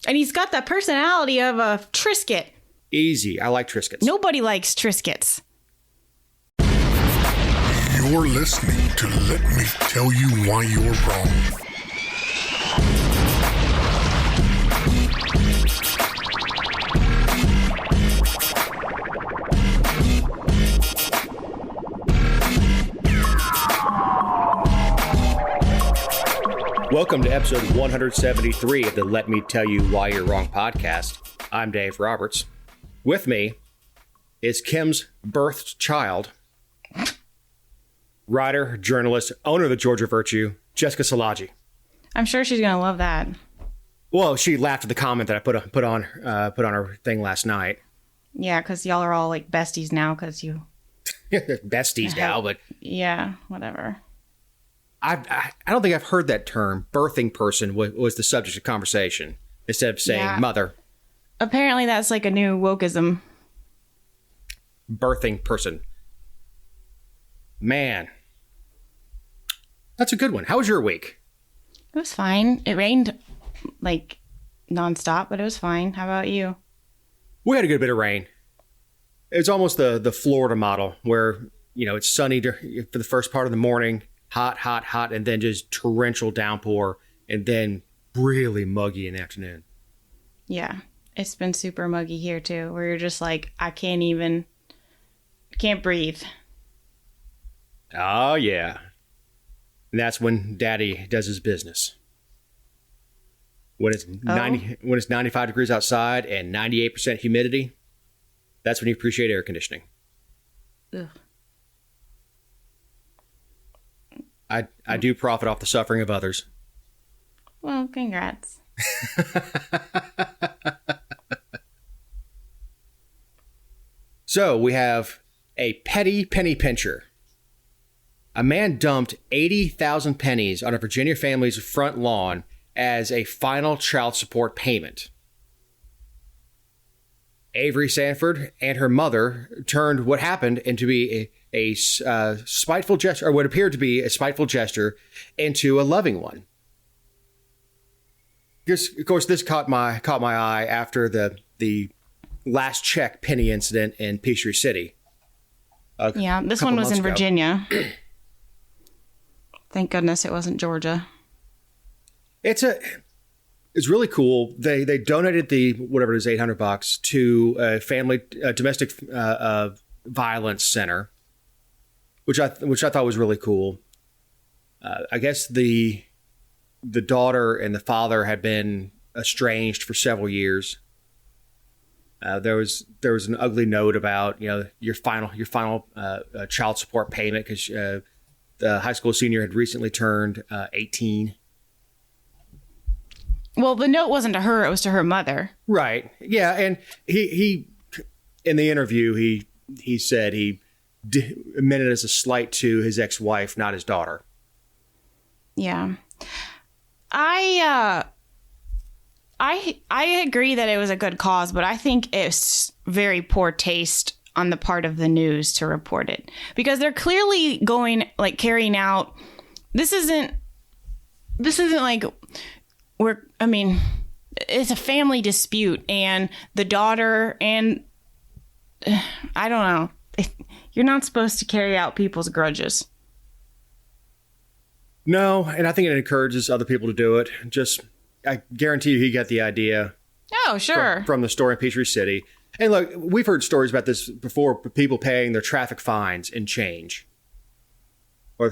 And he's got the personality of a Triscuit. Easy. I like Triscuits. Nobody likes Triscuits. You're listening to Let Me Tell You Why You're Wrong. Welcome to episode 173 of the Let Me Tell You Why You're Wrong podcast. I'm Dave Roberts. With me is Kim's birthed child, writer, journalist, owner of the Georgia Virtue, Jessica Szilagyi. I'm sure she's going to love that. Well, she laughed at the comment that I put on her thing last night. Yeah, because y'all are all like besties now because you... Besties now, but... Yeah, whatever. I don't think I've heard that term. Birthing person was the subject of conversation instead of saying mother. Apparently that's like a new wokeism. Birthing person. Man. That's a good one. How was your week? It was fine. It rained like nonstop, but it was fine. How about you? We had a good bit of rain. It's almost the Florida model where, you know, it's sunny for the first part of the morning. Hot, hot, hot, and then just torrential downpour, and then really muggy in the afternoon. Yeah, it's been super muggy here too, where you're just like, I can't breathe. Oh, yeah. And that's when Daddy does his business. When it's 95 degrees outside and 98% humidity, that's when you appreciate air conditioning. Ugh. I do profit off the suffering of others. Well, congrats. So we have a petty penny pincher. A man dumped 80,000 pennies on a Virginia family's front lawn as a final child support payment. Avery Sanford and her mother turned what happened into be a spiteful gesture, or what appeared to be a spiteful gesture, into a loving one. Of course, this caught my eye after the last check penny incident in Peachtree City. Yeah, this one was in Virginia. Thank goodness it wasn't Georgia. It's really cool. They donated the whatever it is $800 to a family domestic violence center, which I thought was really cool. I guess the daughter and the father had been estranged for several years. There was an ugly note about, you know, your final child support payment because the high school senior had recently turned 18. Well, the note wasn't to her; it was to her mother. Right. Yeah, and he in the interview he said he meant it as a slight to his ex-wife, not his daughter. Yeah, I agree that it was a good cause, but I think it's very poor taste on the part of the news to report it because they're clearly carrying out. This isn't like. It's a family dispute, and the daughter and I don't know. You're not supposed to carry out people's grudges. No, and I think it encourages other people to do it. I guarantee you he got the idea. Oh, sure. From the story in Peachtree City. And look, we've heard stories about this before, people paying their traffic fines in change. Or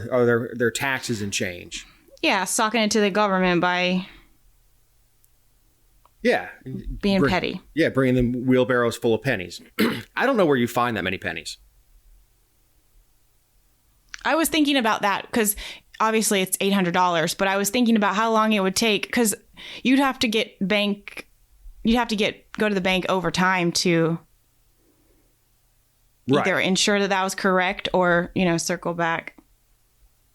their taxes in change. Yeah, socking it to the government by... Yeah. Being petty. Yeah, bringing them wheelbarrows full of pennies. I don't know where you find that many pennies. I was thinking about that because obviously it's $800, but I was thinking about how long it would take because you'd have to go to the bank over time to either ensure that was correct or, circle back.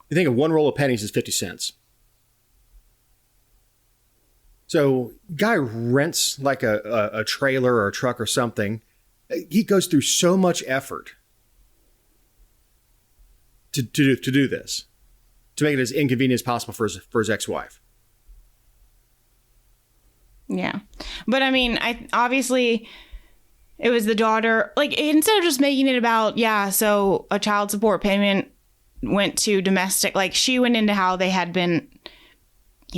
You think of one roll of pennies is 50 cents. So guy rents like a trailer or a truck or something. He goes through so much effort to do this, to make it as inconvenient as possible for his ex-wife. Yeah. But I mean, I obviously it was the daughter. Like, instead of just making it about, so a child support payment went to domestic, like she went into how they had been,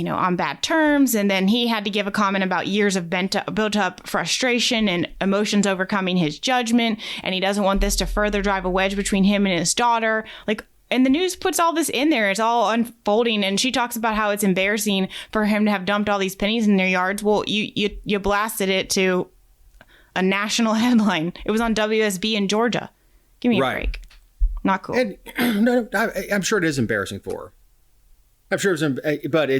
on bad terms. And then he had to give a comment about years of built up frustration and emotions overcoming his judgment. And he doesn't want this to further drive a wedge between him and his daughter. Like, and the news puts all this in there. It's all unfolding. And she talks about how it's embarrassing for him to have dumped all these pennies in their yards. Well, you blasted it to a national headline. It was on WSB in Georgia. Give me a break. Not cool. And no, I'm sure it is embarrassing for her. I'm sure but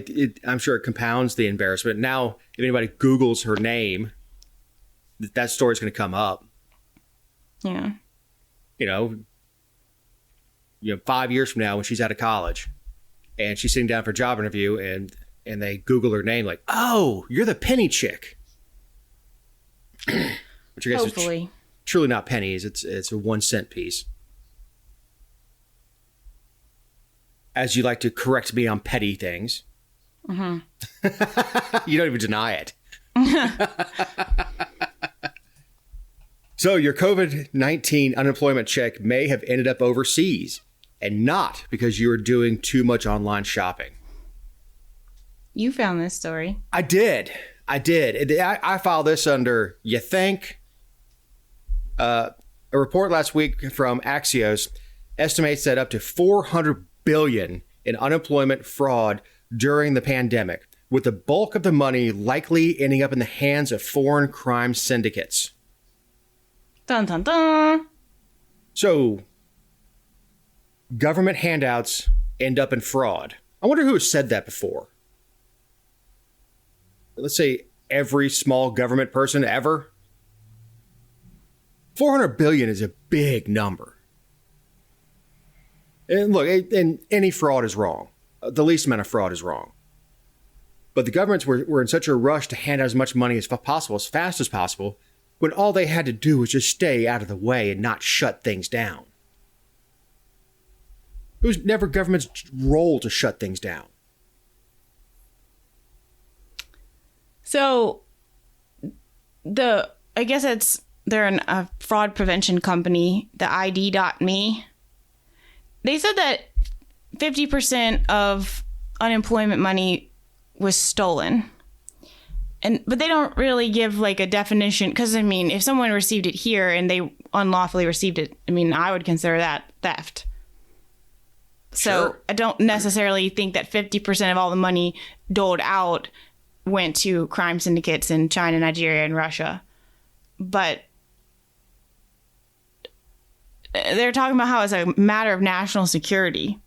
I'm sure it compounds the embarrassment. Now, if anybody Googles her name, that story's going to come up. Yeah. 5 years from now when she's out of college and she's sitting down for a job interview and they Google her name, like, oh, you're the penny chick. Which I guess Hopefully. is truly not pennies. It's a 1 cent piece. As you like to correct me on petty things. Mm-hmm. You don't even deny it. So your COVID-19 unemployment check may have ended up overseas and not because you were doing too much online shopping. You found this story. I did. I filed this under You Think. A report last week from Axios estimates that up to $400 billion in unemployment fraud during the pandemic, with the bulk of the money likely ending up in the hands of foreign crime syndicates. Dun, dun, dun. So, government handouts end up in fraud. I wonder who has said that before. Let's say every small government person ever. 400 billion is a big number. And look, and any fraud is wrong. The least amount of fraud is wrong. But the governments were in such a rush to hand out as much money as possible, as fast as possible, when all they had to do was just stay out of the way and not shut things down. It was never government's role to shut things down. So, I guess they're a fraud prevention company, the ID.me. They said that 50% of unemployment money was stolen. But they don't really give like a definition, because I mean, if someone received it here and they unlawfully received it, I mean, I would consider that theft. So Sure. I don't necessarily think that 50% of all the money doled out went to crime syndicates in China, Nigeria, and Russia. But they're talking about how it's a matter of national security.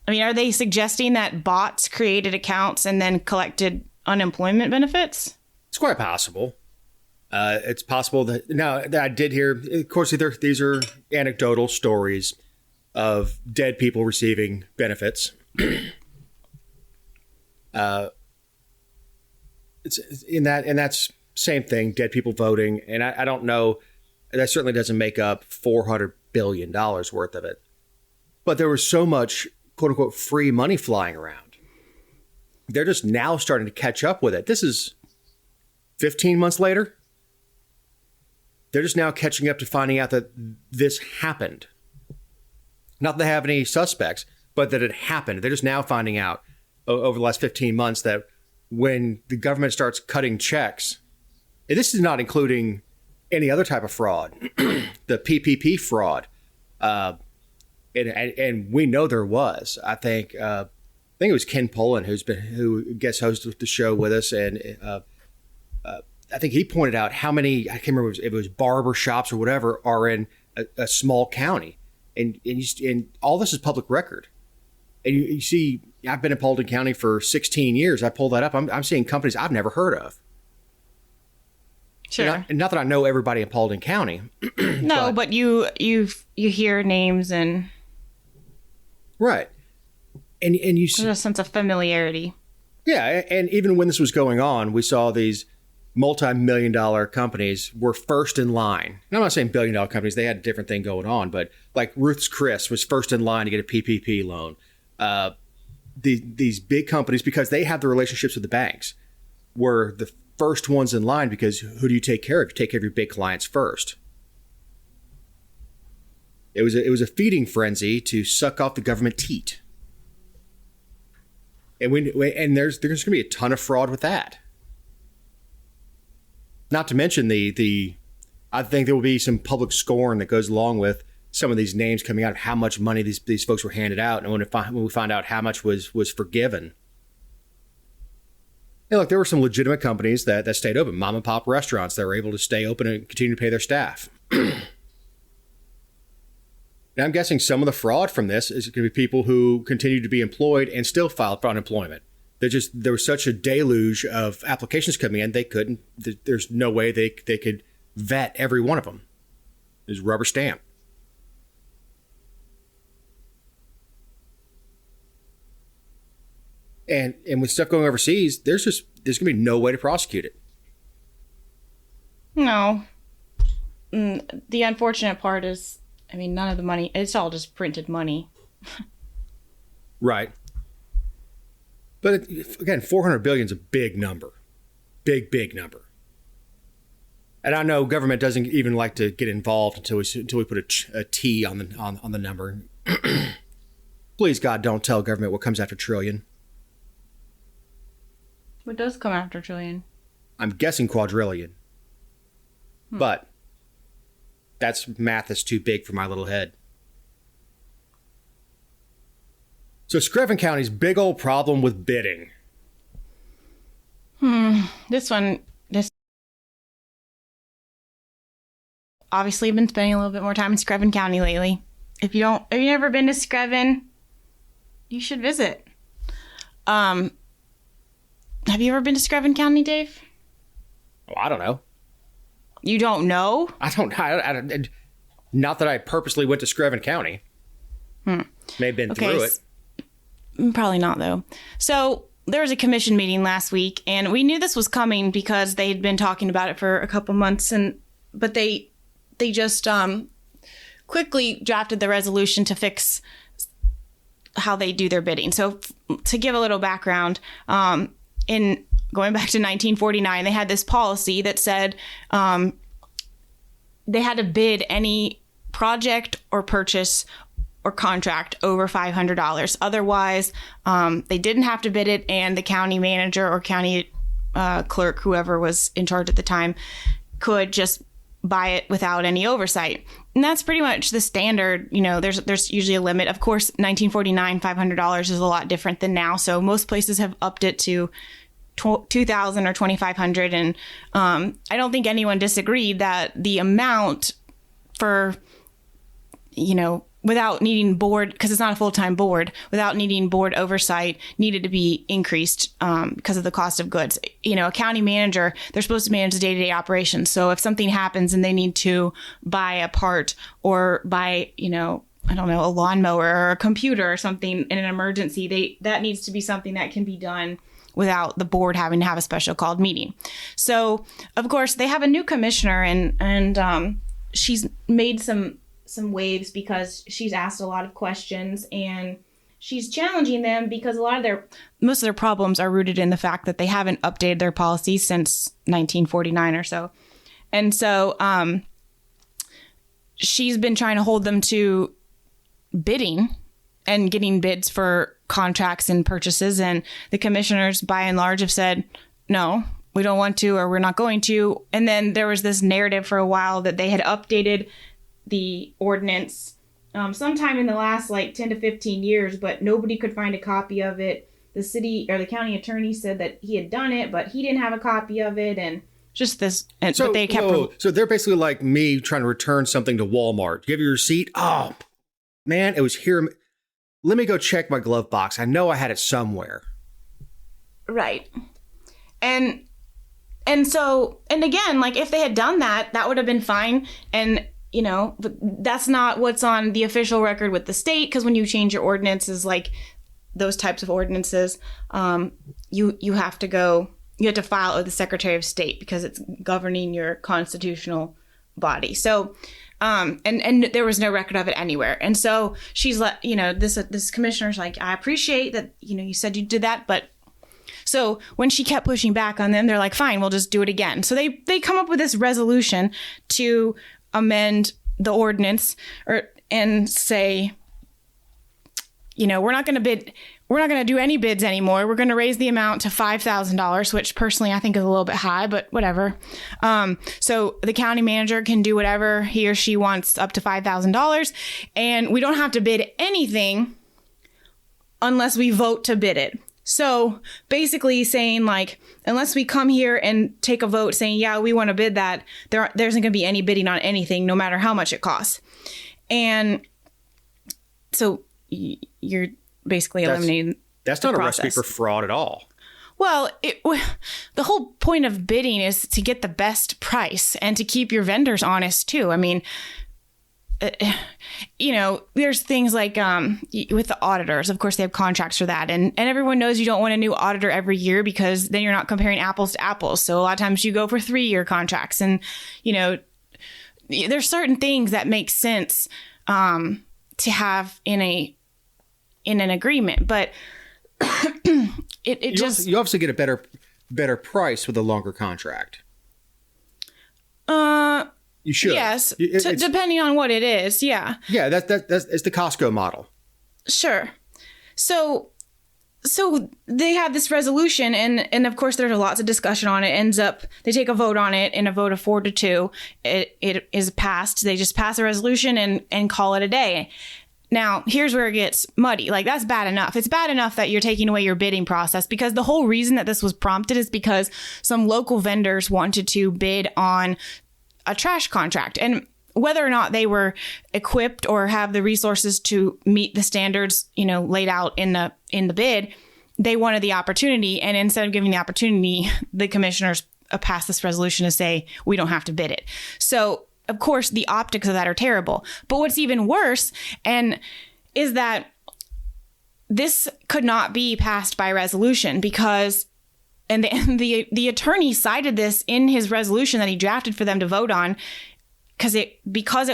I mean, are they suggesting that bots created accounts and then collected unemployment benefits? It's quite possible. It's possible that now that I did hear, of course, these are anecdotal stories of dead people receiving benefits. It's in that, and that's same thing. Dead people voting, and I don't know. That certainly doesn't make up $400 billion worth of it. But there was so much, quote unquote, free money flying around. They're just now starting to catch up with it. This is 15 months later. They're just now catching up to finding out that this happened. Not that they have any suspects, but that it happened. They're just now finding out over the last 15 months that when the government starts cutting checks, and this is not including any other type of fraud, the PPP fraud, and we know there was. I think it was Ken Poland who guest hosted the show with us, and I think he pointed out how many, I can't remember if it was barber shops or whatever, are in a small county, and all this is public record. And you see, I've been in Paulding County for 16 years. I pulled that up. I'm seeing companies I've never heard of. Sure. And not that I know everybody in Paulding County. No, but you hear names and right, and you see there's a sense of familiarity. Yeah, and even when this was going on, we saw these multi-million-dollar companies were first in line. And I'm not saying billion-dollar companies; they had a different thing going on, but like Ruth's Chris was first in line to get a PPP loan. These big companies, because they have the relationships with the banks, were first ones in line because who do you take care of? You take care of your big clients first. It was a feeding frenzy to suck off the government teat. And there's going to be a ton of fraud with that. Not to mention I think there will be some public scorn that goes along with some of these names coming out of how much money these folks were handed out, and when we find out how much was forgiven. You know, look, there were some legitimate companies that stayed open, mom and pop restaurants that were able to stay open and continue to pay their staff. Now, I'm guessing some of the fraud from this is going to be people who continue to be employed and still filed for unemployment. There was such a deluge of applications coming in, there's no way they could vet every one of them. There's rubber stamp. And with stuff going overseas, there's going to be no way to prosecute it. No. The unfortunate part is, I mean, none of the money, it's all just printed money. Right. But again, 400 billion is a big number. Big number. And I know government doesn't even like to get involved until we put a T on the number. Please, God, don't tell government what comes after trillion. What does come after trillion? I'm guessing quadrillion. But that's math that's too big for my little head. So Screven County's big old problem with bidding. This obviously I've been spending a little bit more time in Screven County lately. Have you ever been to Screven? You should visit. Have you ever been to Screven County, Dave? Oh, I don't know. You don't know? I don't. Not that I purposely went to Screven County. May have been through it. Probably not, though. So there was a commission meeting last week, and we knew this was coming because they had been talking about it for a couple months, but they just quickly drafted the resolution to fix how they do their bidding. So to give a little background, in going back to 1949, they had this policy that said they had to bid any project or purchase or contract over $500. Otherwise, they didn't have to bid it, and the county manager or county clerk, whoever was in charge at the time, could just buy it without any oversight. And that's pretty much the standard. You know, there's usually a limit. Of course, 1949, $500 is a lot different than now. So most places have upped it to $2,000 or $2,500. And I don't think anyone disagreed that the amount for, without needing board, because it's not a full-time board, without needing board oversight, needed to be increased because of the cost of goods. A county manager, they're supposed to manage the day-to-day operations. So if something happens and they need to buy a part or buy, a lawnmower or a computer or something in an emergency, that needs to be something that can be done without the board having to have a special called meeting. So, of course, they have a new commissioner, and she's made some waves because she's asked a lot of questions, and she's challenging them because most of their problems are rooted in the fact that they haven't updated their policies since 1949 or so. And so she's been trying to hold them to bidding and getting bids for contracts and purchases. And the commissioners, by and large, have said, no, we don't want to, or we're not going to. And then there was this narrative for a while that they had updated the ordinance sometime in the last 10 to 15 years, but nobody could find a copy of it. The city or the county attorney said that he had done it, but he didn't have a copy of it. And just this. So, but they kept. So they're basically like me trying to return something to Walmart. Give you a receipt. Oh, man, it was here. Let me go check my glove box. I know I had it somewhere. Right. And so, and again, if they had done that, that would have been fine. And, but that's not what's on the official record with the state. Because when you change your ordinances, those types of ordinances, you have to file with the Secretary of State because it's governing your constitutional body. So, and there was no record of it anywhere. And so she's this commissioner's like, I appreciate that, you said you did that, but So when she kept pushing back on them, they're like, fine, we'll just do it again. So they come up with this resolution to amend the ordinance and say, we're not going to do any bids anymore. We're going to raise the amount to $5,000, which personally I think is a little bit high, but whatever. So the county manager can do whatever he or she wants up to $5,000, and we don't have to bid anything unless we vote to bid it. So basically saying, like, unless we come here and take a vote saying, yeah, we want to bid that, there isn't going to be any bidding on anything, no matter how much it costs. And so you're basically eliminating. That's not a recipe for fraud at all. Well, the whole point of bidding is to get the best price and to keep your vendors honest too. I mean, there's things like with the auditors, of course, they have contracts for that. And everyone knows you don't want a new auditor every year because then you're not comparing apples to apples. So a lot of times you go for 3-year contracts, and, there's certain things that make sense to have in an agreement, but you obviously get a better price with a longer contract. You should. Yes, depending on what it is. Yeah. Yeah, that's it's the Costco model. Sure. So they have this resolution, and of course there's lots of discussion on it. They take a vote on it, in a vote of 4-2. It is passed. They just pass a resolution and call it a day. Now, here's where it gets muddy. Like, that's bad enough. It's bad enough that you're taking away your bidding process, because the whole reason that this was prompted is because some local vendors wanted to bid on a trash contract. And whether or not they were equipped or have the resources to meet the standards, laid out in the bid, they wanted the opportunity. And instead of giving the opportunity, the commissioners passed this resolution to say, we don't have to bid it. So, of course, the optics of that are terrible. But what's even worse is that this could not be passed by resolution because, and the attorney cited this in his resolution that he drafted for them to vote on, because it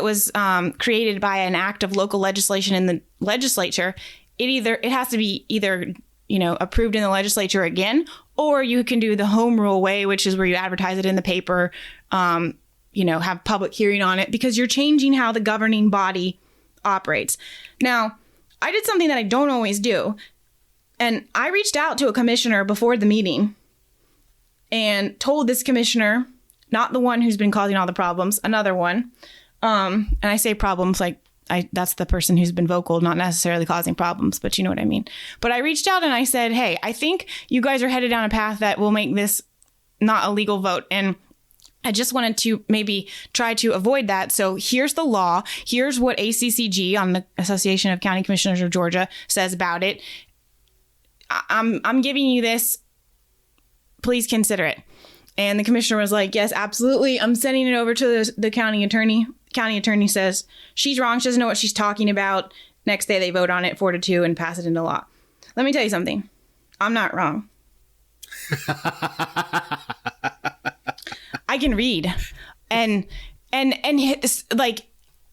was created by an act of local legislation in the legislature. It has to be either approved in the legislature again, or you can do the home rule way, which is where you advertise it in the paper. Have public hearing on it, because you're changing how the governing body operates. Now, I did something that I don't always do. And I reached out to a commissioner before the meeting and told this commissioner, not the one who's been causing all the problems, another one. And I say problems like that's the person who's been vocal, not necessarily causing problems, but you know what I mean. But I reached out and I said, hey, I think you guys are headed down a path that will make this not a legal vote. And I just wanted to maybe try to avoid that. So here's the law. Here's what ACCG, on the Association of County Commissioners of Georgia, says about it. I'm giving you this. Please consider it. And the commissioner was like, yes, absolutely. I'm sending it over to the county attorney. County attorney says she's wrong. She doesn't know what she's talking about. Next day, they vote on it 4-2 and pass it into law. Let me tell you something. I'm not wrong. I can read, and like,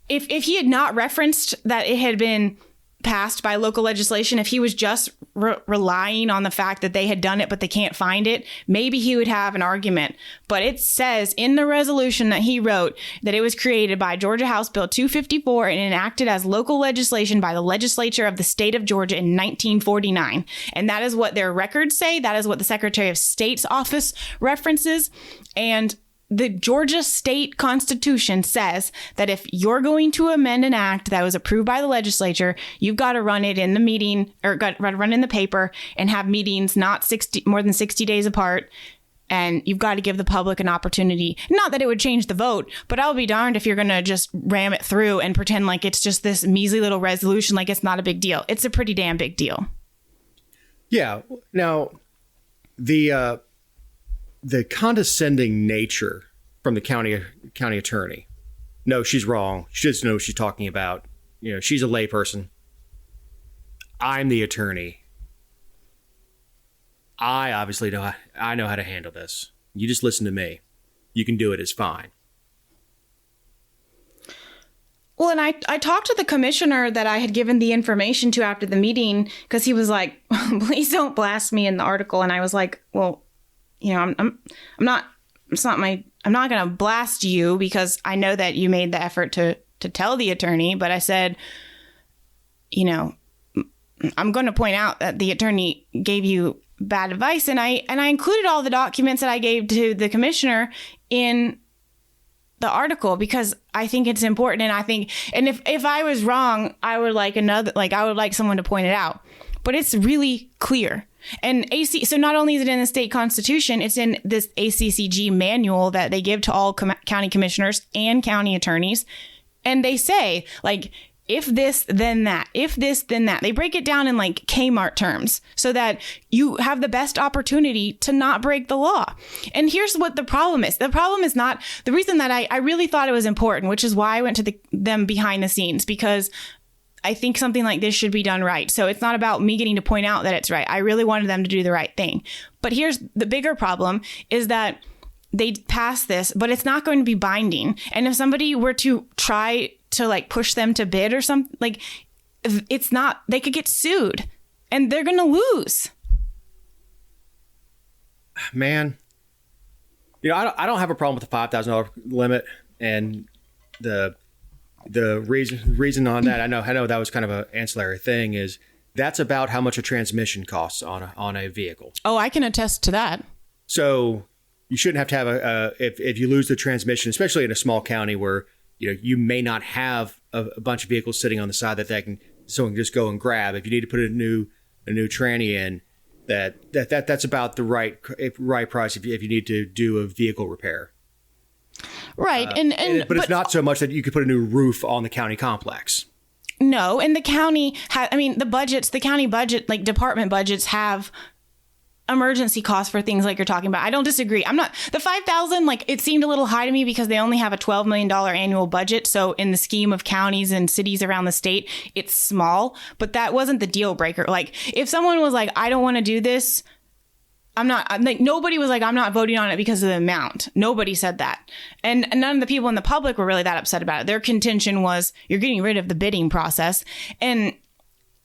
if he had not referenced that it had been passed by local legislation, if he was just relying on the fact that they had done it but they can't find it, maybe he would have an argument. But it says in the resolution that he wrote that it was created by Georgia House Bill 254 and enacted as local legislation by the legislature of the state of Georgia in 1949. And that is what their records say. That is what the Secretary of State's office references. And the Georgia state constitution says that if you're going to amend an act that was approved by the legislature, you've got to run it in the meeting, or got to run in the paper, and have meetings not more than 60 days apart. And you've got to give the public an opportunity. Not that it would change the vote, but I'll be darned if you're going to just ram it through and pretend like it's just this measly little resolution, like it's not a big deal. It's a pretty damn big deal. Yeah. Now, the condescending nature from the county attorney. No, she's wrong. She doesn't know what she's talking about. She's a layperson. I'm the attorney. I obviously know how to handle this. You just listen to me. You can do it. It's fine. Well, and I talked to the commissioner that I had given the information to after the meeting, because he was like, please don't blast me in the article. And I was like, well, I'm not going to blast you because I know that you made the effort to tell the attorney. But I said, I'm going to point out that the attorney gave you bad advice. And I included all the documents that I gave to the commissioner in the article because I think it's important. And if I was wrong, I would like someone to point it out. But it's really clear. And so not only is it in the state constitution, it's in this ACCG manual that they give to all county commissioners and county attorneys. And they say, like, if this, then that. If this, then that. They break it down in like Kmart terms so that you have the best opportunity to not break the law. And here's what the problem is. The problem is not the reason that I really thought it was important, which is why I went to them behind the scenes, because I think something like this should be done right. So it's not about me getting to point out that it's right. I really wanted them to do the right thing. But here's the bigger problem is that they pass this, but it's not going to be binding. And if somebody were to try to like push them to bid or something, like it's not, they could get sued and they're going to lose. Man, I don't have a problem with the $5,000 limit, and the reason on that, I know that was kind of an ancillary thing, is that's about how much a transmission costs on a vehicle. Oh, I can attest to that. So you shouldn't have to have if you lose the transmission, especially in a small county where you may not have a bunch of vehicles sitting on the side that someone can just go and grab. If you need to put a new tranny in, that's about the right price if you need to do a vehicle repair. Right. But it's not so much that you could put a new roof on the county complex. No. And the county the county budget, like department budgets, have emergency costs for things like you're talking about. I don't disagree. The $5,000, like, it seemed a little high to me because they only have a $12 million annual budget. So in the scheme of counties and cities around the state, it's small, but that wasn't the deal breaker. Like, if someone was like, I don't want to do this, nobody was like, I'm not voting on it because of the amount. Nobody said that. And none of the people in the public were really that upset about it. Their contention was, you're getting rid of the bidding process. And,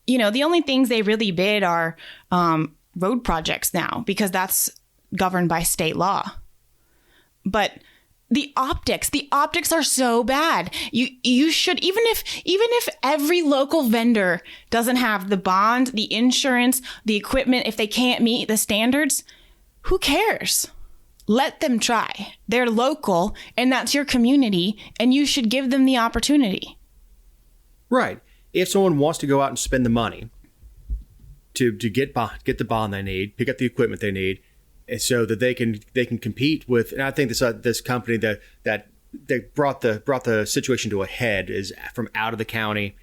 the only things they really bid are, road projects now, because that's governed by state law. But the optics are so bad. You should, even if every local vendor doesn't have the bond, the insurance, the equipment, if they can't meet the standards, who cares? Let them try. They're local, and that's your community, and you should give them the opportunity. Right. If someone wants to go out and spend the money to get the bond they need, pick up the equipment they need, and so that they can compete with. And I think this company that brought the situation to a head is from out of the county,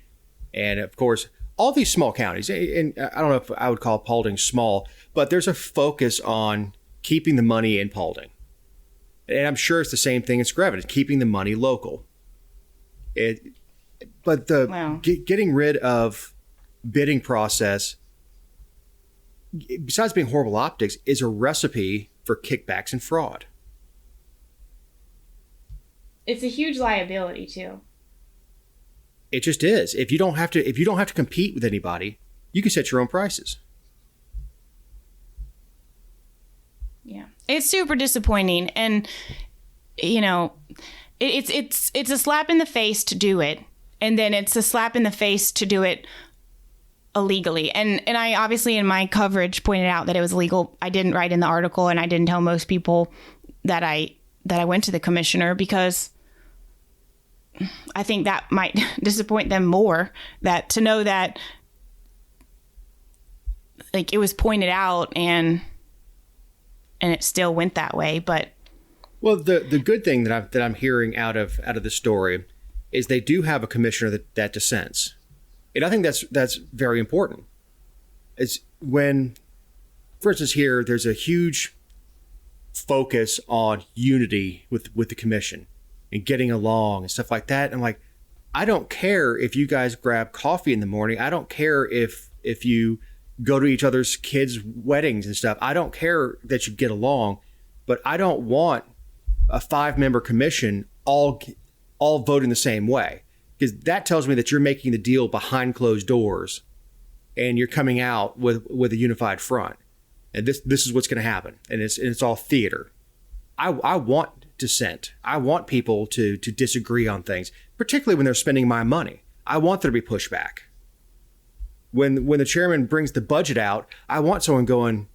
and of course all these small counties. And I don't know if I would call Paulding small, but there's a focus on keeping the money in Paulding, and I'm sure it's the same thing in Screven. It's keeping the money local. Getting rid of bidding process, besides being horrible optics, is a recipe for kickbacks and fraud. It's a huge liability too. It just is. If you don't have to compete with anybody, you can set your own prices. Yeah. It's super disappointing, and it's a slap in the face to do it, and then it's a slap in the face to do it illegally. And I obviously in my coverage pointed out that it was illegal. I didn't write in the article, and I didn't tell most people that I went to the commissioner, because I think that might disappoint them more, that to know that like it was pointed out and it still went that way. But well, the good thing that I'm hearing out of the story is they do have a commissioner that dissents. And I think that's very important. It's when, for instance, here, there's a huge focus on unity with the commission and getting along and stuff like that. And I'm like, I don't care if you guys grab coffee in the morning. I don't care if you go to each other's kids' weddings and stuff. I don't care that you get along, but I don't want a 5-member commission all voting the same way. Because that tells me that you're making the deal behind closed doors and you're coming out with a unified front. And this is what's going to happen. And it's all theater. I want dissent. I want people to disagree on things, particularly when they're spending my money. I want there to be pushback. When the chairman brings the budget out, I want someone going,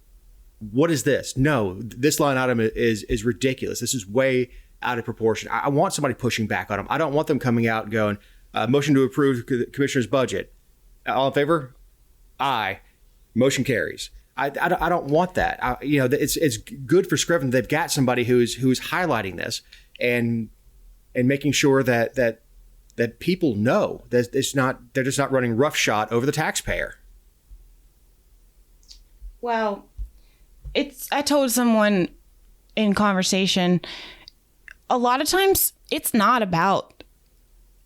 what is this? No, this line item is ridiculous. This is way out of proportion. I want somebody pushing back on them. I don't want them coming out and going, motion to approve the commissioner's budget. All in favor? Aye. Motion carries. I don't want that. It's good for Screven. They've got somebody who's highlighting this and making sure that people know that they're just not running roughshod over the taxpayer. Well, I told someone in conversation, a lot of times it's not about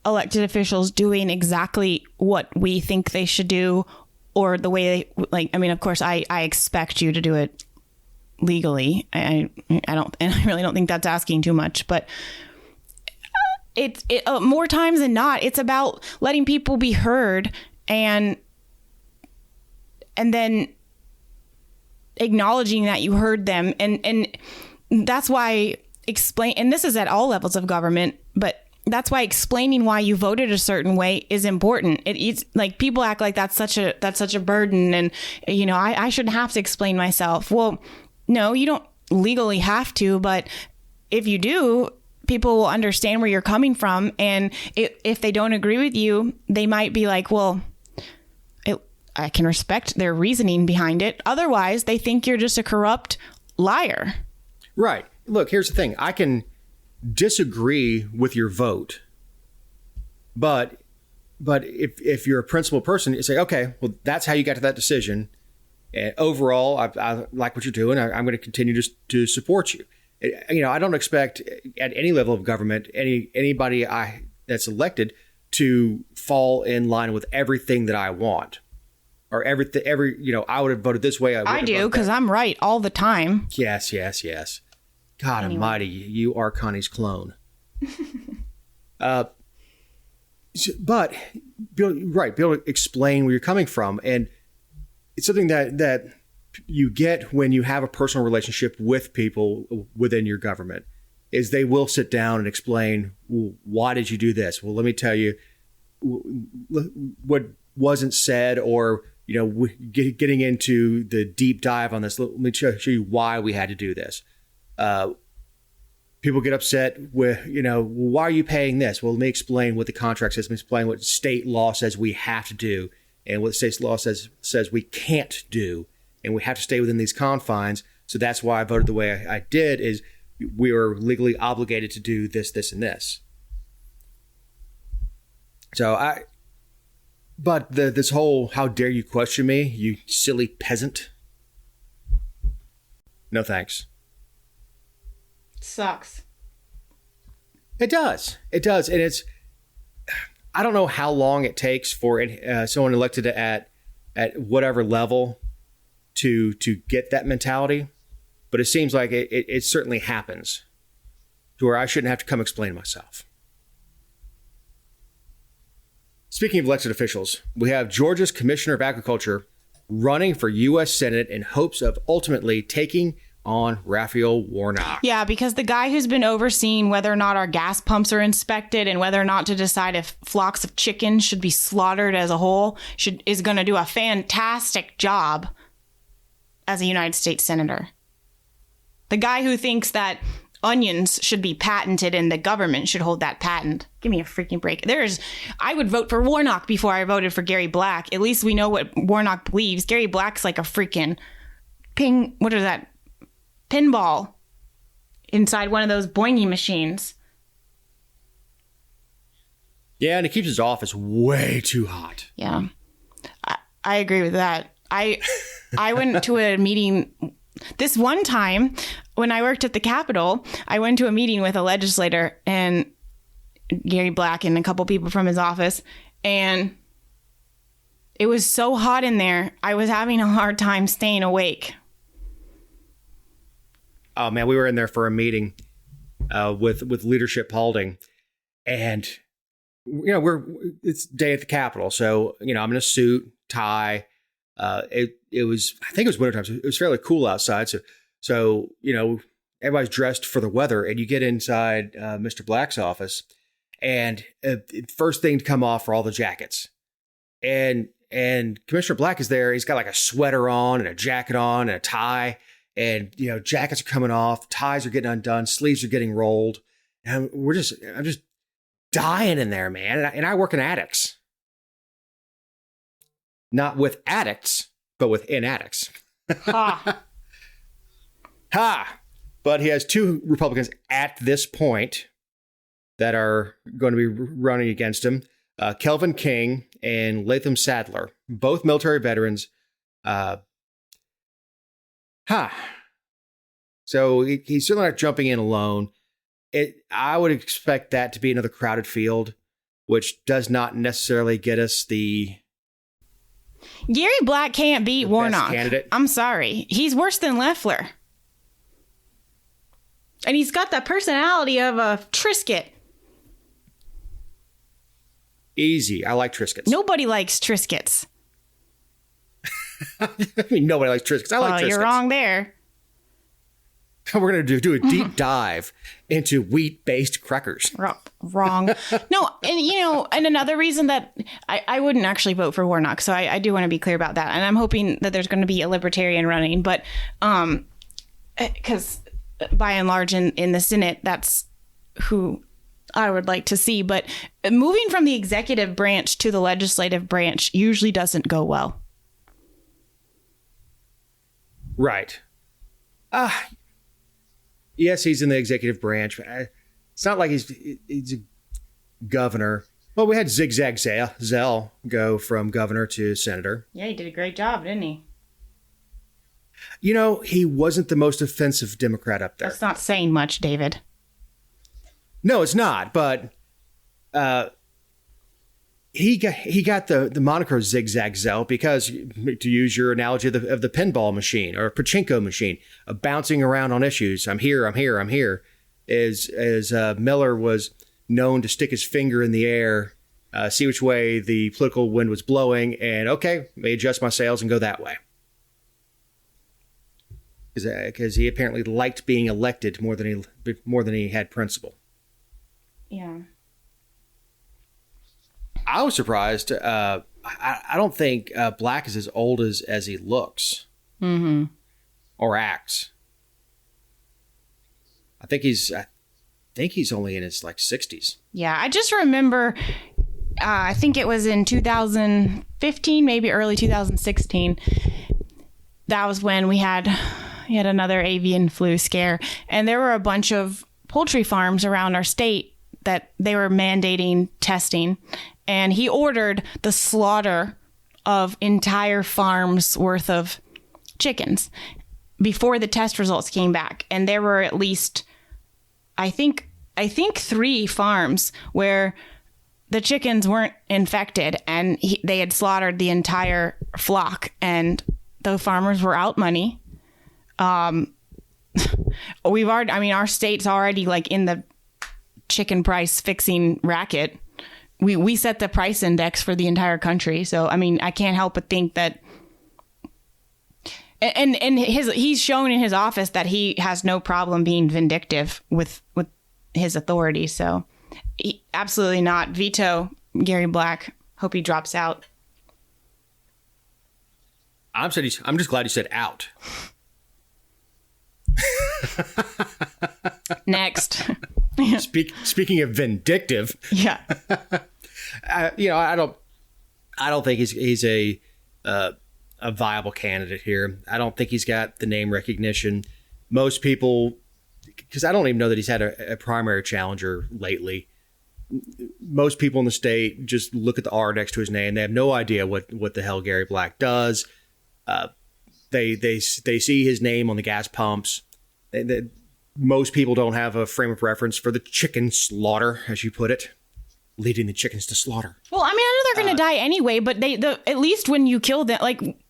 elected officials doing exactly what we think they should do or the way they of course I expect you to do it legally. I really don't think that's asking too much, but it more times than not, it's about letting people be heard and then acknowledging that you heard them. And that's why and this is at all levels of government, but that's why explaining why you voted a certain way is important. It's like people act like that's such a burden. And, I shouldn't have to explain myself. Well, no, you don't legally have to. But if you do, people will understand where you're coming from. And if they don't agree with you, they might be like, well, I can respect their reasoning behind it. Otherwise, they think you're just a corrupt liar. Right. Look, here's the thing. I can disagree with your vote, but if you're a principled person, you say, okay, well, that's how you got to that decision. And overall, I like what you're doing. I'm going to continue to support you. I don't expect at any level of government anybody that's elected to fall in line with everything that I want. Or I would have voted this way. I do, because I'm right all the time. Yes. God almighty, you are Connie's clone. But be able to explain where you're coming from. And it's something that you get when you have a personal relationship with people within your government, is they will sit down and explain, well, why did you do this? Well, let me tell you what wasn't said, or getting into the deep dive on this. Let me show you why we had to do this. People get upset with, why are you paying this? Well, let me explain what the contract says. Let me explain what state law says we have to do and what the state law says we can't do. And we have to stay within these confines. So that's why I voted the way I did, is we are legally obligated to do this, this, and this. But this whole, how dare you question me, you silly peasant. No thanks. Sucks. It does. And I don't know how long it takes for someone elected at whatever level to get that mentality, but it seems like it certainly happens to where I shouldn't have to come explain myself. Speaking of elected officials, we have Georgia's Commissioner of Agriculture running for U.S. Senate in hopes of ultimately taking on Raphael Warnock. Yeah, because the guy who's been overseeing whether or not our gas pumps are inspected and whether or not to decide if flocks of chickens should be slaughtered as a whole is going to do a fantastic job as a United States Senator. The guy who thinks that onions should be patented and the government should hold that patent. Give me a freaking break. I would vote for Warnock before I voted for Gary Black. At least we know what Warnock believes. Gary Black's like a freaking pinball inside one of those boingy machines. Yeah, and it keeps his office way too hot. Yeah, I agree with that. I went to a meeting this one time when I worked at the Capitol. I went to a meeting with a legislator and Gary Black and a couple people from his office, and it was so hot in there. I was having a hard time staying awake. Oh man, we were in there for a meeting with leadership holding, and it's day at the Capitol, so I'm in a suit, tie, It was, I think it was wintertime, so it was fairly cool outside. So everybody's dressed for the weather, and you get inside Mr. Black's office, and first thing to come off are all the jackets. And Commissioner Black is there. He's got like a sweater on and a jacket on and a tie. And, jackets are coming off, ties are getting undone, sleeves are getting rolled. And I'm just dying in there, man. And I work in attics. Not with addicts, but within attics. Ha. Ha! But he has two Republicans at this point that are going to be running against him. Kelvin King and Latham Sadler, both military veterans. So he's certainly not jumping in alone. I would expect that to be another crowded field, which does not necessarily get us the... Gary Black can't beat Warnock. Candidate. I'm sorry. He's worse than Loeffler. And he's got the personality of a Triscuit. Easy. I like Triscuits. Nobody likes Triscuits. I mean, nobody likes Triscuits. I like Triscuits. You're wrong there. We're going to do a deep dive into wheat-based crackers. Wrong. No, and another reason that I wouldn't actually vote for Warnock, so I do want to be clear about that. And I'm hoping that there's going to be a libertarian running, but because by and large in the Senate, that's who I would like to see. But moving from the executive branch to the legislative branch usually doesn't go well. Right. Yes, he's in the executive branch. It's not like he's a governor. Well, we had Zigzag Zell go from governor to senator. Yeah, he did a great job, didn't he? He wasn't the most offensive Democrat up there. That's not saying much, David. No, it's not. But he got the moniker Zigzag Zell because, to use your analogy of the pinball machine or pachinko machine, bouncing around on issues. I'm here. As Miller was known to stick his finger in the air, see which way the political wind was blowing, and okay, may adjust my sails and go that way. Because he apparently liked being elected more than he had principle. Yeah. I was surprised. I don't think Black is as old as he looks or acts. I think he's only in his 60s. Yeah, I just remember. I think it was in 2015, maybe early 2016. That was when we had another avian flu scare, and there were a bunch of poultry farms around our state that they were mandating testing. And he ordered the slaughter of entire farms worth of chickens before the test results came back. And there were at least, I think 3 farms where the chickens weren't infected, and they had slaughtered the entire flock, and the farmers were out money. Our state's already in the chicken price fixing racket. We set the price index for the entire country. So, I can't help but think that, and he's shown in his office that he has no problem being vindictive with his authority. So absolutely not. Veto Gary Black. Hope he drops out. I'm just glad he said out. Next. Speaking of vindictive. Yeah. I don't think he's a viable candidate here. I don't think he's got the name recognition. Most people, because I don't even know that he's had a primary challenger lately. Most people in the state just look at the R next to his name. They have no idea what the hell Gary Black does. They see his name on the gas pumps. Most people don't have a frame of reference for the chicken slaughter, as you put it, leading the chickens to slaughter. Well, I know they're going to die anyway, but at least when you kill them,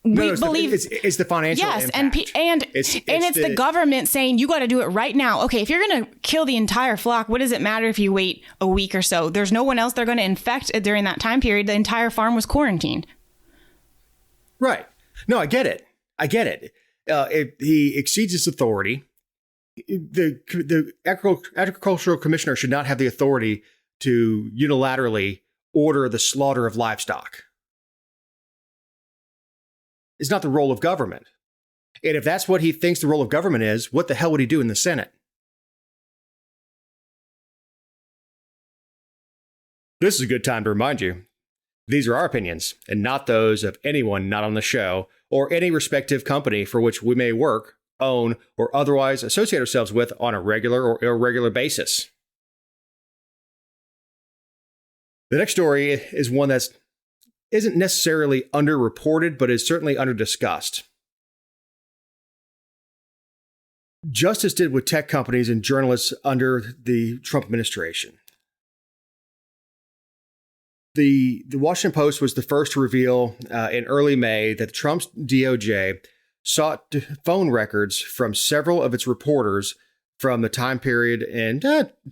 believe it's the financial impact. and it's the government saying you got to do it right now. Okay, if you're going to kill the entire flock, what does it matter if you wait a week or so? There's no one else they're going to infect during that time period. The entire farm was quarantined. Right. No, I get it. If he exceeds his authority, the agricultural commissioner should not have the authority to unilaterally order the slaughter of livestock. It's not the role of government. And if that's what he thinks the role of government is, what the hell would he do in the Senate? This is a good time to remind you, these are our opinions and not those of anyone not on the show or any respective company for which we may work, own, or otherwise associate ourselves with on a regular or irregular basis. The next story is one that isn't necessarily underreported, but is certainly underdiscussed. Just as did with tech companies and journalists under the Trump administration. The Washington Post was the first to reveal in early May that Trump's DOJ sought phone records from several of its reporters from the time period in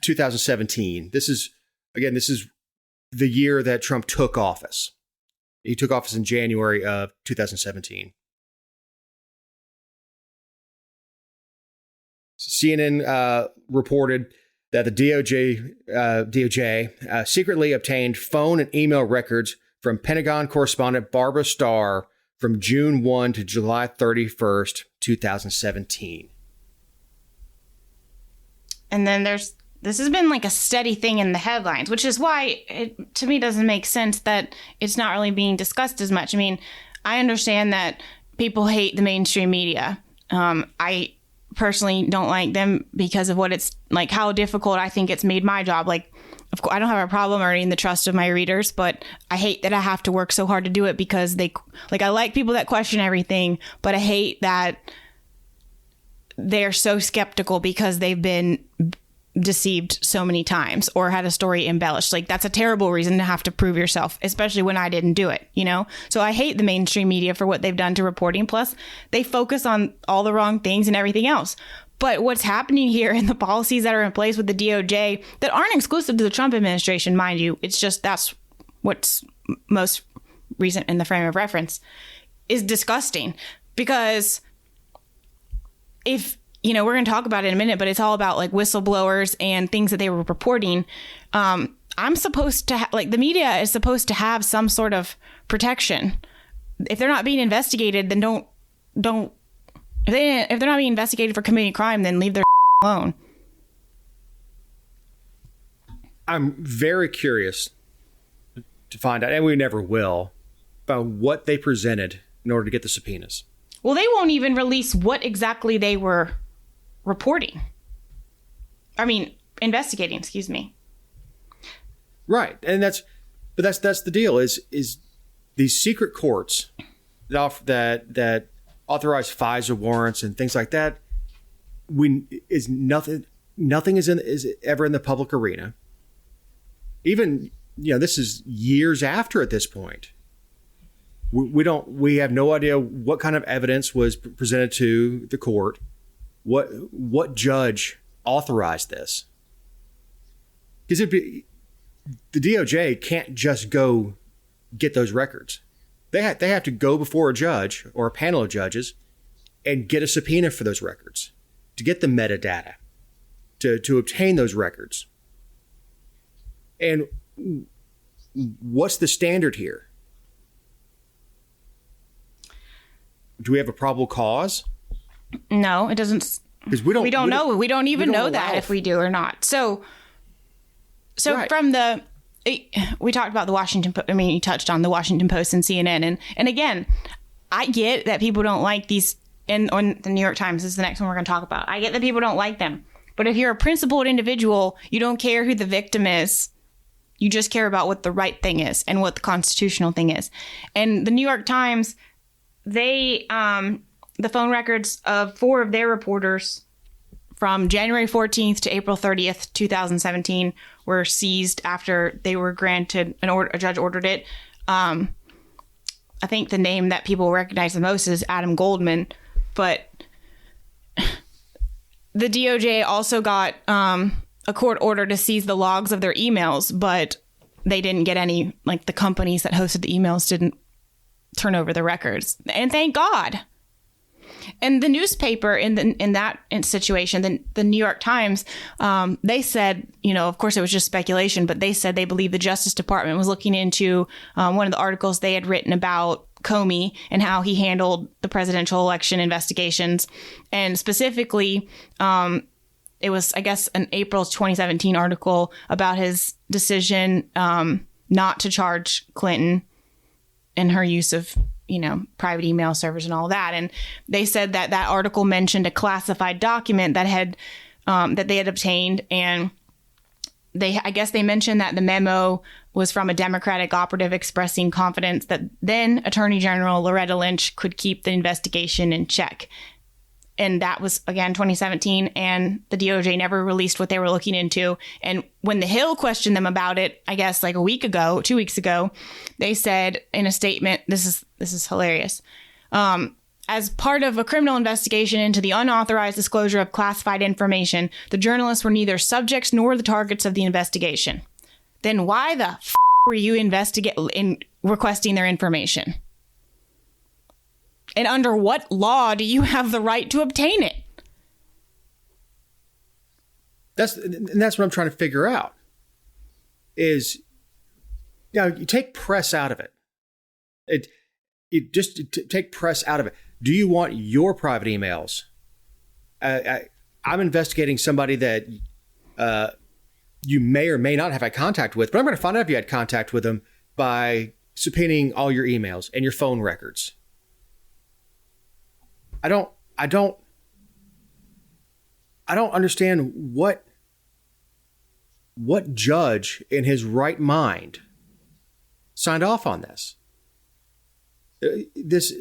2017. This is the year that Trump took office. He took office in January of 2017. CNN reported that the DOJ secretly obtained phone and email records from Pentagon correspondent Barbara Starr from June 1 to July 31st, 2017. And then this has been like a steady thing in the headlines, which is why it, to me, doesn't make sense that it's not really being discussed as much. I mean, I understand that people hate the mainstream media. I personally don't like them because of what it's like, how difficult I think it's made my job. Like, of course, I don't have a problem earning the trust of my readers, but I hate that I have to work so hard to do it because I like people that question everything, but I hate that they're so skeptical because they've been deceived so many times or had a story embellished. Like, that's a terrible reason to have to prove yourself, especially when I didn't do it, you know? So I hate the mainstream media for what they've done to reporting. Plus, they focus on all the wrong things and everything else. But what's happening here in the policies that are in place with the DOJ that aren't exclusive to the Trump administration, mind you, it's just that's what's most recent in the frame of reference, is disgusting. Because if, you know, we're going to talk about it in a minute, but it's all about like whistleblowers and things that they were reporting. I'm supposed to the media is supposed to have some sort of protection. If they're not being investigated, then don't. If they're not being investigated for committing crime, then leave their alone. I'm very curious to find out, and we never will, about what they presented in order to get the subpoenas. Well, they won't even release what exactly they were reporting. I mean, investigating, excuse me. Right. And that's the deal is these secret courts that authorize FISA warrants and things like that. Nothing is ever in the public arena. Even, you know, this is years after at this point. We have no idea what kind of evidence was presented to the court. What judge authorized this? Because the DOJ can't just go get those records. They have to go before a judge or a panel of judges and get a subpoena for those records, to get the metadata, to obtain those records. And what's the standard here? Do we have a probable cause? No, it doesn't. Because we don't know. We don't even know that if we do or not. So right. From we talked about the Washington. I mean, you touched on the Washington Post and CNN, and again, I get that people don't like these. And on the New York Times is the next one we're going to talk about. I get that people don't like them, but if you're a principled individual, you don't care who the victim is. You just care about what the right thing is and what the constitutional thing is. And the New York Times, they the phone records of 4 of their reporters from January 14th to April 30th, 2017 were seized after they were granted a judge ordered it. I think the name that people recognize the most is Adam Goldman, but the DOJ also got a court order to seize the logs of their emails, but they didn't get any, like the companies that hosted the emails didn't turn over the records. And thank God. And the newspaper in that situation, the New York Times, they said, of course it was just speculation, but they said they believe the Justice Department was looking into one of the articles they had written about Comey and how he handled the presidential election investigations. And specifically, it was, I guess, an April 2017 article about his decision not to charge Clinton and her use of private email servers and all that. And they said that article mentioned a classified document that they had obtained. And I guess they mentioned that the memo was from a Democratic operative expressing confidence that then Attorney General Loretta Lynch could keep the investigation in check. And that was, again, 2017. And the DOJ never released what they were looking into. And when The Hill questioned them about it, I guess like 2 weeks ago, they said in a statement, this is hilarious. As part of a criminal investigation into the unauthorized disclosure of classified information, the journalists were neither subjects nor the targets of the investigation. Then why the were you requesting their information? And under what law do you have the right to obtain it? That's what I'm trying to figure out. Is you take press out of it. Take press out of it. Do you want your private emails? I'm investigating somebody that you may or may not have had contact with, but I'm going to find out if you had contact with them by subpoenaing all your emails and your phone records. I don't understand what judge in his right mind signed off on this. This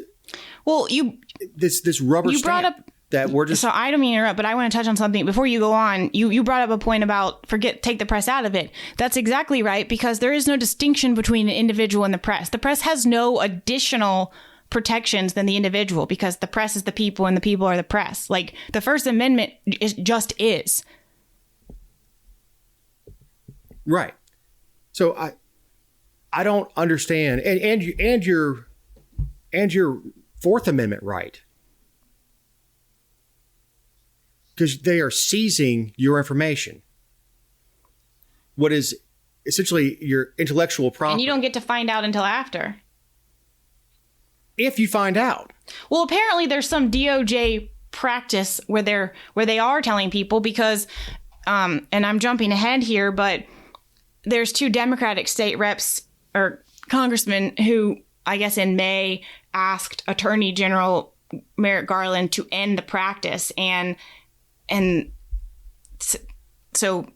rubber stamp that we're just. So I don't mean to interrupt, but I want to touch on something before you go on. You brought up a point about take the press out of it. That's exactly right, because there is no distinction between an individual and the press. The press has no additional protections than the individual, because the press is the people and the people are the press. Like the First Amendment is. Right. So I don't understand, and your Fourth Amendment right, because they are seizing your information, what is essentially your intellectual property, and you don't get to find out until after. If you find out. Well, apparently there's some DOJ practice where they are telling people, because, and I'm jumping ahead here, but there's 2 Democratic state reps or congressmen who, I guess in May, asked Attorney General Merrick Garland to end the practice. And so,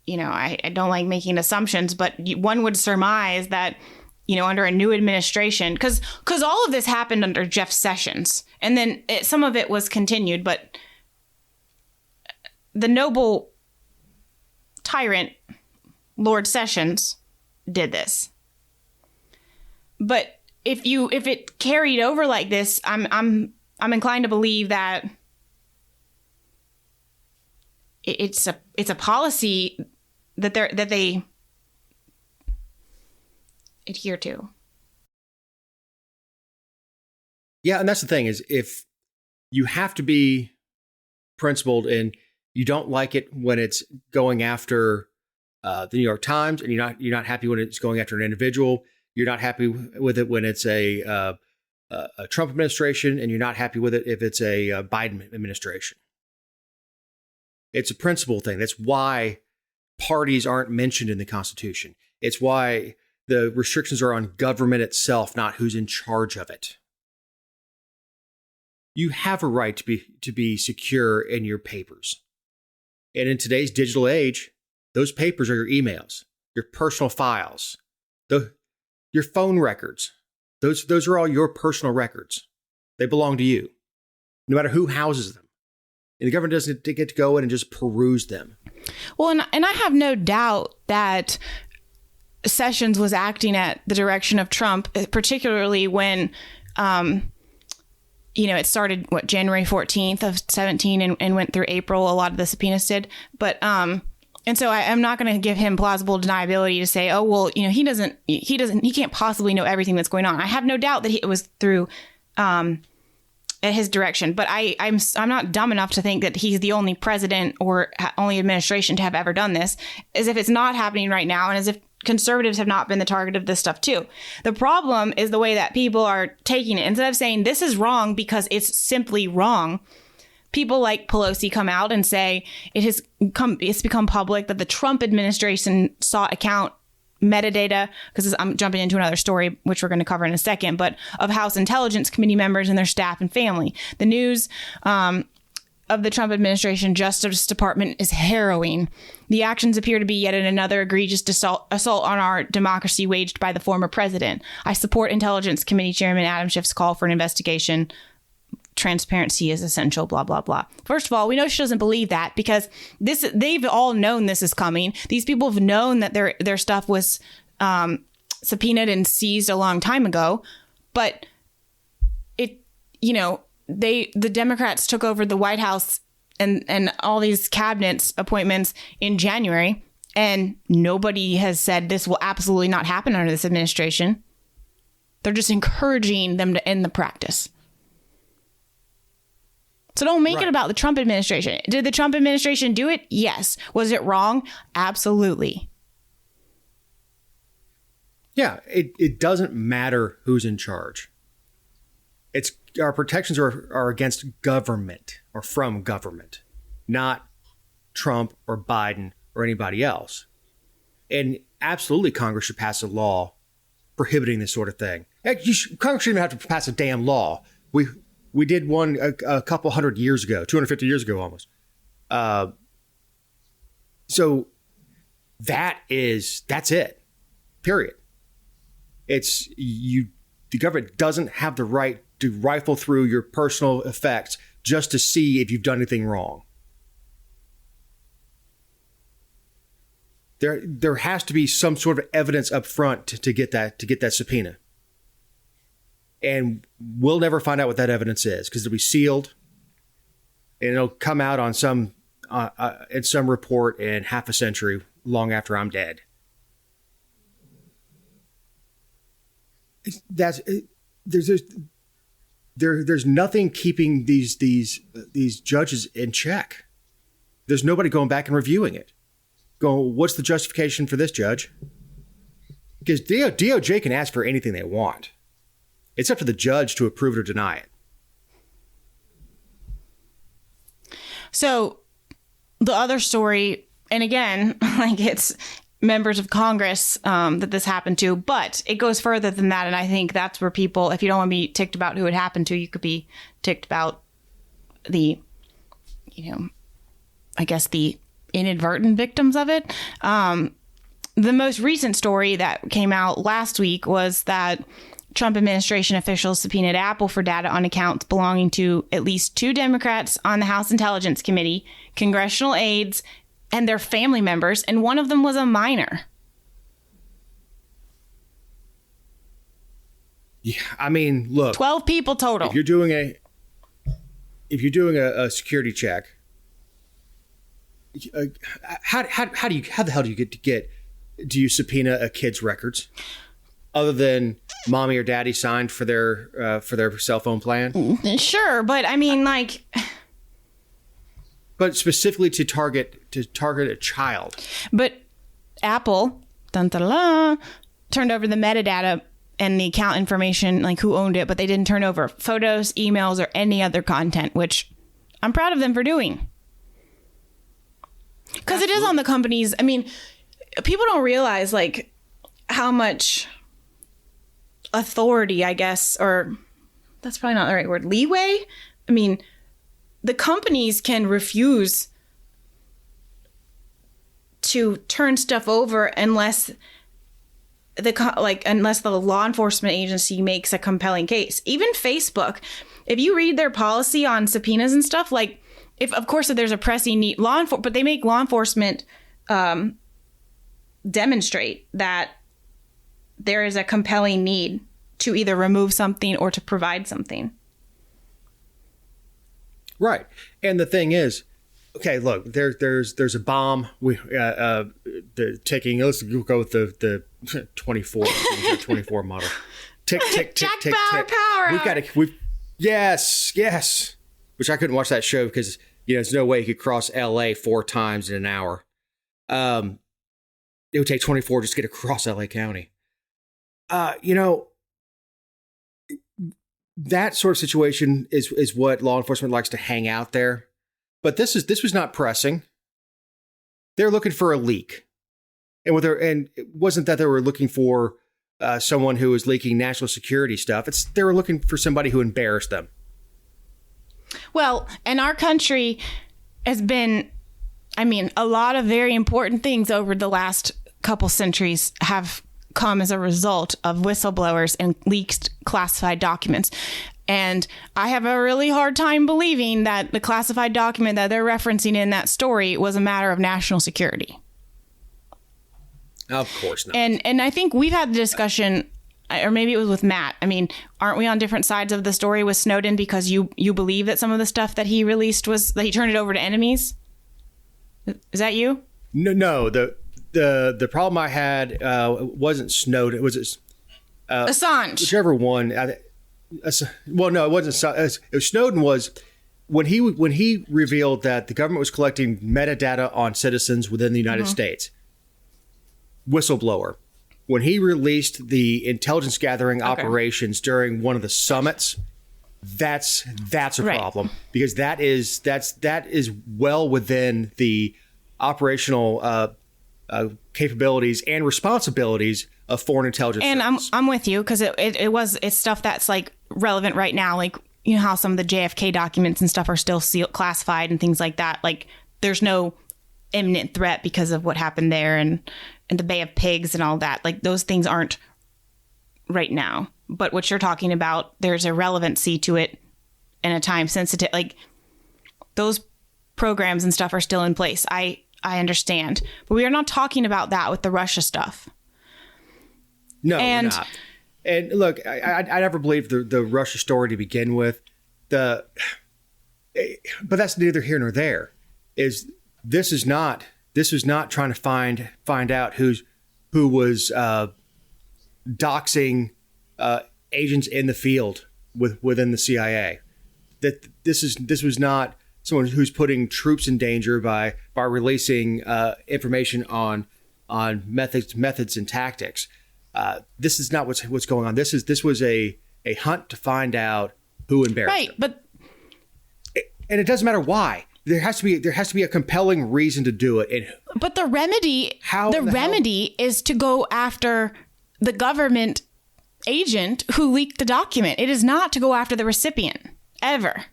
I don't like making assumptions, but one would surmise that, under a new administration, because all of this happened under Jeff Sessions, and then some of it was continued, but the noble tyrant Lord Sessions did this. But if it carried over like this, I'm inclined to believe that it's a policy that they adhere to. Yeah, and that's the thing, is if you have to be principled and you don't like it when it's going after the New York Times, and you're not happy when it's going after an individual, you're not happy with it when it's a Trump administration, and you're not happy with it if it's a Biden administration. It's a principle thing. That's why parties aren't mentioned in the Constitution. It's why the restrictions are on government itself, not who's in charge of it. You have a right to be secure in your papers. And in today's digital age, those papers are your emails, your personal files, your phone records. Those are all your personal records. They belong to you, no matter who houses them. And the government doesn't get to go in and just peruse them. Well, and I have no doubt that Sessions was acting at the direction of Trump, particularly when, it started, January 14th of 17 and went through April. A lot of the subpoenas did. But And so I'm not going to give him plausible deniability to say, oh, well, he can't possibly know everything that's going on. I have no doubt that it was through at his direction. But I'm not dumb enough to think that he's the only president or only administration to have ever done this, as if it's not happening right now, and as if conservatives have not been the target of this stuff too. The problem is the way that people are taking it. Instead of saying this is wrong because it's simply wrong, people like Pelosi come out and say it's become public that the Trump administration sought account metadata, because I'm jumping into another story, which we're going to cover in a second, but of House Intelligence Committee members and their staff and family. The news of the Trump administration Justice Department is harrowing. The actions appear to be yet another egregious assault on our democracy waged by the former president. I support Intelligence Committee Chairman Adam Schiff's call for an investigation. Transparency is essential, blah, blah, blah. First of all, we know she doesn't believe that because they've all known this is coming. These people have known that their stuff was subpoenaed and seized a long time ago. But the Democrats took over the White House and all these cabinet appointments in January, and nobody has said this will absolutely not happen under this administration. They're just encouraging them to end the practice. So don't make it about the Trump administration. Did the Trump administration do it? Yes. Was it wrong? Absolutely. Yeah, it doesn't matter who's in charge. It's our protections are against government or from government, not Trump or Biden or anybody else. And absolutely, Congress should pass a law prohibiting this sort of thing. Congress shouldn't even have to pass a damn law. We did one a couple 100 years ago, 250 years ago almost. So that's it. Period. The government doesn't have the right to rifle through your personal effects just to see if you've done anything wrong. There has to be some sort of evidence up front to get that subpoena. And we'll never find out what that evidence is because it'll be sealed and it'll come out on in some report in half a century, long after I'm dead. There's nothing keeping these judges in check. There's nobody going back and reviewing it. What's the justification for this, judge? Because DOJ can ask for anything they want. It's up to the judge to approve it or deny it. So the other story, and again, it's members of Congress that this happened to, but it goes further than that. And I think that's where people, if you don't want to be ticked about who it happened to, you could be ticked about the inadvertent victims of it. The most recent story that came out last week was that Trump administration officials subpoenaed Apple for data on accounts belonging to at least 2 Democrats on the House Intelligence Committee, congressional aides, and their family members, and one of them was a minor. Yeah, I mean, look. 12 people total. If you're doing a security check, how the hell do you subpoena a kid's records? Other than mommy or daddy signed for their cell phone plan? Sure, but I mean, but specifically to target a child. But Apple, turned over the metadata and the account information, who owned it, but they didn't turn over photos, emails, or any other content, which I'm proud of them for doing. Because it is on the companies. I mean, people don't realize how much authority, I guess, or that's probably not the right word, leeway. I mean, the companies can refuse to turn stuff over unless the law enforcement agency makes a compelling case. Even Facebook, if you read their policy on subpoenas and stuff, if there's a pressing need, but they make law enforcement demonstrate that there is a compelling need to either remove something or to provide something. Right. And the thing is, okay, look, there's a bomb. Ticking. Let's go with the 24 model. Tick tick tick Jack tick Bauer tick. power. Yes. Which I couldn't watch that show because there's no way you could cross L.A. 4 times in an hour. It would take 24 just to get across L.A. County. That sort of situation is what law enforcement likes to hang out there. But this was not pressing. They're looking for a leak, and it wasn't that they were looking for someone who was leaking national security stuff. They were looking for somebody who embarrassed them. Well, and our country has been, a lot of very important things over the last couple centuries have come as a result of whistleblowers and leaked classified documents. And I have a really hard time believing that the classified document that they're referencing in that story was a matter of national security. Of course not. And I think we've had the discussion, or maybe it was with Matt. Aren't we on different sides of the story with Snowden because you believe that some of the stuff that he released was that he turned it over to enemies? Is that you? No. The problem I had wasn't Snowden. Was it Assange? Whichever one. Well, no, it wasn't. Snowden was when he revealed that the government was collecting metadata on citizens within the United States. Whistleblower. When he released the intelligence gathering operations during one of the summits, that's a problem because that is well within the operational capabilities and responsibilities of foreign intelligence. And service. I'm with you because it's stuff that's like relevant right now. Like, how some of the JFK documents and stuff are still classified and things like that. Like, there's no imminent threat because of what happened there and the Bay of Pigs and all that. Like, those things aren't right now. But what you're talking about, there's a relevancy to it and a time sensitive. Like, those programs and stuff are still in place. I understand. But we are not talking about that with the Russia stuff. No, we're not. And look, I never believed the Russia story to begin with. But that's neither here nor there. This was not trying to find out who was doxing agents in the field within the CIA. That this was not someone who's putting troops in danger by releasing information on methods and tactics. This is not what's going on. This was a hunt to find out who embarrassed them. But and it doesn't matter why. There has to be a compelling reason to do it. But the remedy is to go after the government agent who leaked the document. It is not to go after the recipient ever.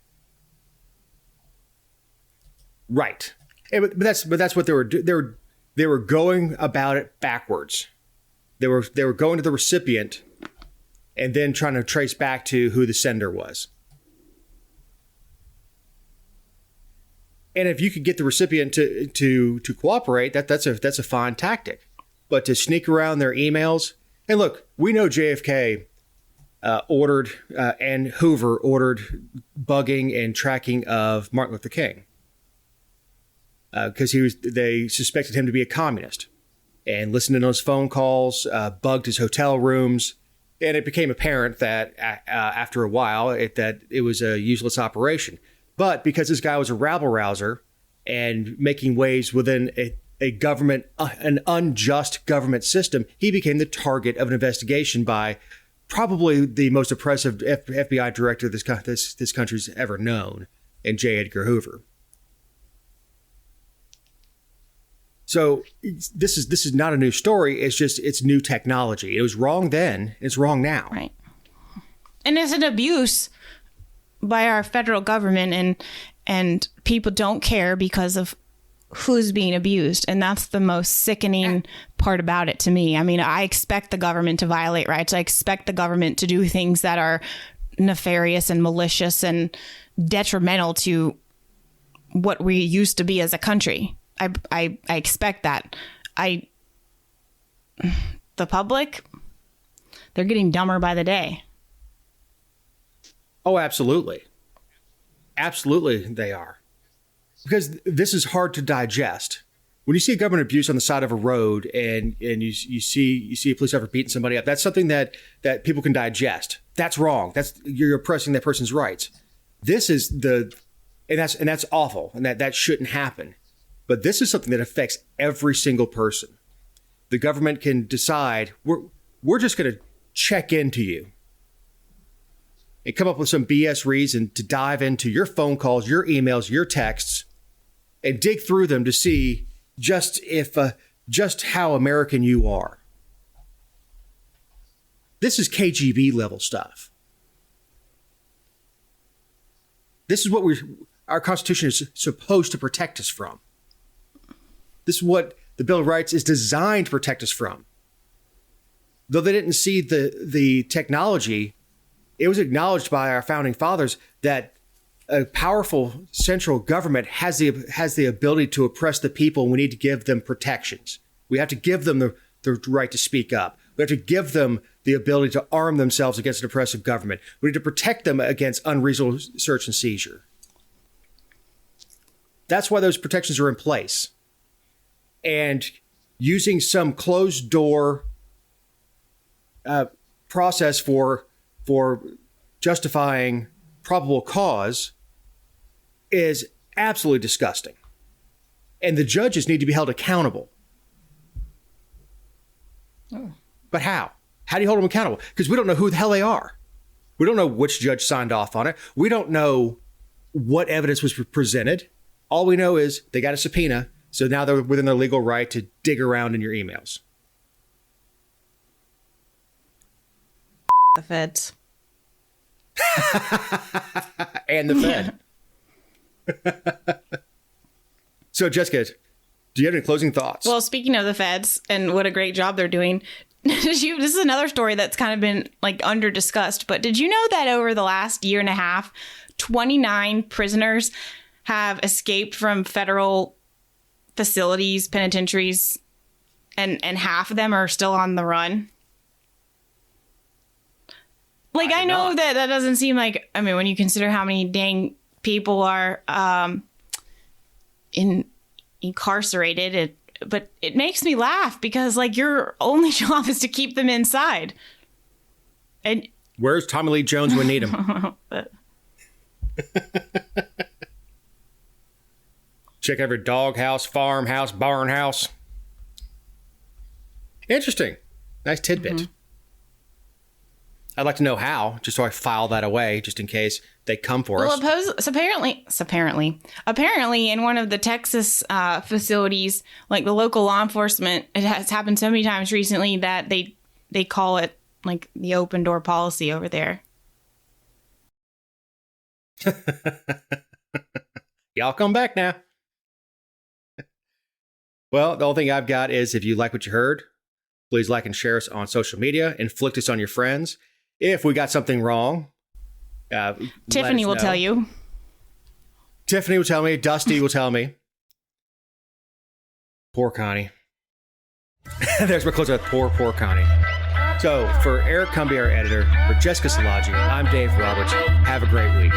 Right. But that's what they were doing. They were going about it backwards. They were going to the recipient and then trying to trace back to who the sender was. And if you could get the recipient to cooperate, that's a fine tactic. But to sneak around their emails, and look, we know JFK ordered and Hoover ordered bugging and tracking of Martin Luther King because they suspected him to be a communist and listened in on his phone calls, bugged his hotel rooms, and it became apparent that after a while that it was a useless operation. But because this guy was a rabble-rouser and making waves within a government, an unjust government system, he became the target of an investigation by probably the most oppressive FBI director this country's ever known, in J. Edgar Hoover. So this is not a new story. It's new technology. It was wrong then. It's wrong now. Right. And it's an abuse by our federal government, and people don't care because of who's being abused. And that's the most sickening part about it to me. I mean, I expect the government to violate rights. I expect the government to do things that are nefarious and malicious and detrimental to what we used to be as a country. I expect that. The public, they're getting dumber by the day. Oh, absolutely. Absolutely, they are. because this is hard to digest. When you see government abuse on the side of a road and you see a police officer beating somebody up, that's something that people can digest. That's wrong. You're oppressing that person's rights. This is and that's awful, and that shouldn't happen. But this is something that affects every single person. The government can decide we're just going to check into you and come up with some BS reason to dive into your phone calls, your emails, your texts, and dig through them to see just how American you are. This is KGB level stuff. This is what our Constitution is supposed to protect us from. This is what the Bill of Rights is designed to protect us from. Though they didn't see the technology, it was acknowledged by our founding fathers that a powerful central government has the ability to oppress the people, and we need to give them protections. We have to give them the right to speak up. We have to give them the ability to arm themselves against an oppressive government. We need to protect them against unreasonable search and seizure. That's why those protections are in place. And using some closed door process for justifying probable cause is absolutely disgusting. And the judges need to be held accountable. Oh. But how? How do you hold them accountable? Because we don't know who the hell they are. We don't know which judge signed off on it. We don't know what evidence was presented. All we know is they got a subpoena, so now they're within their legal right to dig around in your emails. The feds. And the Fed. So, Jessica, do you have any closing thoughts? Well, speaking of the feds and what a great job they're doing, this is another story that's kind of been under discussed. But did you know that over the last year and a half, 29 prisoners have escaped from federal facilities, penitentiaries, and half of them are still on the run? I know that doesn't seem like, when you consider how many dang people are incarcerated, but it makes me laugh because your only job is to keep them inside. And where's Tommy Lee Jones when we need him? Check every doghouse, farmhouse, barn house. Interesting. Nice tidbit. Mm-hmm. I'd like to know how, just so I file that away, just in case they come for us. Apparently, in one of the Texas facilities, the local law enforcement, it has happened so many times recently that they call it the open door policy over there. Y'all come back now. Well, the only thing I've got is if you like what you heard, please like and share us on social media. Inflict us on your friends. If we got something wrong, Tiffany will tell you. Tiffany will tell me. Dusty will tell me. Poor Connie. There's my closer. Poor Connie. So for Eric Cumby, our editor, for Jessica Salagi, I'm Dave Roberts. Have a great week.